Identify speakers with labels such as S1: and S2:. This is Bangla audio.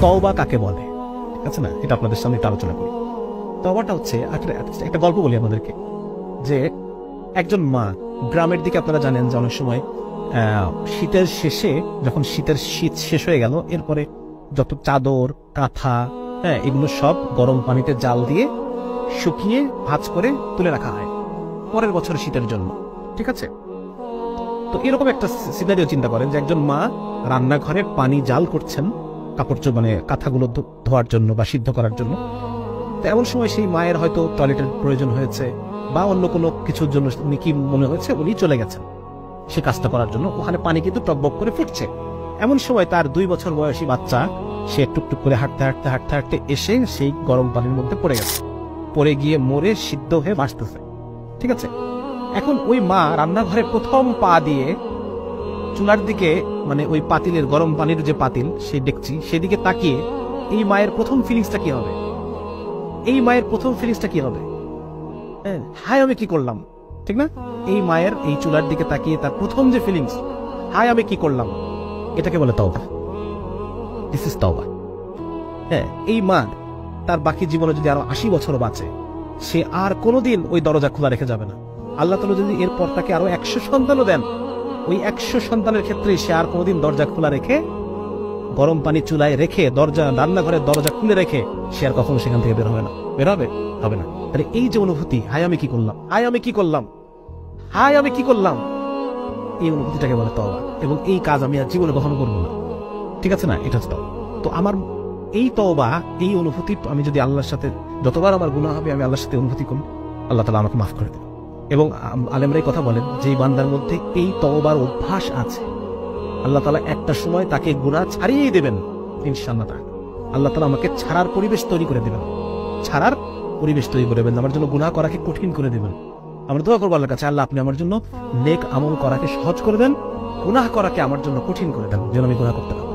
S1: তওবা কাকে বলে, ঠিক আছে না, এটা আপনাদের সামনে একটু আলোচনা করি। তওবাটা হচ্ছে একটা গল্প বলি আপনাদেরকে, যে একজন মা গ্রামের দিকে, আপনারা জানেন যে অনেক সময় শীতের শেষে, যখন শীত শেষ হয়ে গেল, এরপরে যত চাদর কাঁথা, হ্যাঁ, এগুলো সব গরম পানিতে জাল দিয়ে শুকিয়ে ভাঁজ করে তুলে রাখা হয় পরের বছর শীতের জন্য, ঠিক আছে। তো এরকম একটা সিনারিও চিন্তা করেন যে একজন মা রান্নাঘরে পানি জাল করছেন কাপড় মানে কাঁথাগুলো ধোয়ার জন্য বা সিদ্ধ করার জন্য। তো এমন সময় সেই মায়ের হয়তো টয়লেটের প্রয়োজন হয়েছে বা অন্য কোনো কিছুর জন্য উনি কি মনে হয়েছে উনি চলে গেছেন সে কাজটা করার জন্য। ওখানে পানি কিন্তু টকবক করে ফুটছে। এমন সময় তার 2 বছর বয়সী বাচ্চা, সে টুকটুক করে হাঁটতে হাঁটতে হাঁটতে হাঁটতে এসে সেই গরম পানির মধ্যে পড়ে গেছে, পড়ে গিয়ে মরে সিদ্ধ হয়ে ভাসতেছে, ঠিক আছে। এখন ওই মা রান্নাঘরে প্রথম পা দিয়ে চুলার দিকে, মানে ওই পাতিলের গরম পানির যে পাতিল, সেই ডেকচি, সেদিকে তাকিয়ে এই মায়ের প্রথম ফিলিংসটা কি হবে? এই মায়ের প্রথম ফিলিংসটা কি হবে? হায় আমি কি করলাম, ঠিক না? এই মায়ের এই চুলার দিকে তাকিয়ে তার প্রথম যে ফিলিংস, হায় আমি কি করলাম, এটাকে বলে তওবা। দিস ইজ তওবা। হ্যাঁ, এই মা তার বাকি জীবনে যদি আরো 80 বছর বাঁচে, সে আর কোনোদিন ওই দরজা খোলা রেখে যাবে না। আল্লাহ তাআলা যদি এরপর তাকে আরো 100 সন্তানও দেন, ওই 100 সন্তানের ক্ষেত্রে সে আর কোনোদিন দরজা খোলা রেখে, গরম পানি চুলায় রেখে, রান্নাঘরের দরজা খুলে রেখে সে আর কখনো সেখান থেকে বের হবে না। বের হবে না। তাহলে এই যে অনুভূতি, হায় আমি কি করলাম, হায় আমি কি করলাম, হায় আমি কি করলাম, এই অনুভূতিটাকে বলে তওবা। এবং এই কাজ আমি আর জীবনে কখনো করবো না, ঠিক আছে না? এটা হচ্ছে তওবা। তো আমার এই তওবা, এই অনুভূতি, আমি যদি আল্লাহর সাথে, যতবার আমার গুনাহ হবে আমি আল্লাহর সাথে অনুভূতি করি, আল্লাহ তাআলা আমাকে মাফ করে দেবেন। এবং আলেমরাই কথা বলেন, যে বান্দার মধ্যে এই তওবার অভ্যাস আছে, আল্লাহ তাআলা একটা সময় তাকে গুনাহ ছাড়িয়ে দেবেন ইনশাআল্লাহ। আল্লাহ তাআলা আমাকে ছাড়ার পরিবেশ তৈরি করে দেবেন, ছাড়ার পরিবেশ তৈরি করে দেবেন, আমার জন্য গুনাহ করাকে কঠিন করে দেবেন। আমরা দোয়া করবো আল্লাহর কাছে, আল্লাহ আপনি আমার জন্য নেক আমল করাকে সহজ করে দেন, গুনাহ করাকে আমার জন্য কঠিন করে দেন, যেন আমি গুনাহ করতে পারি।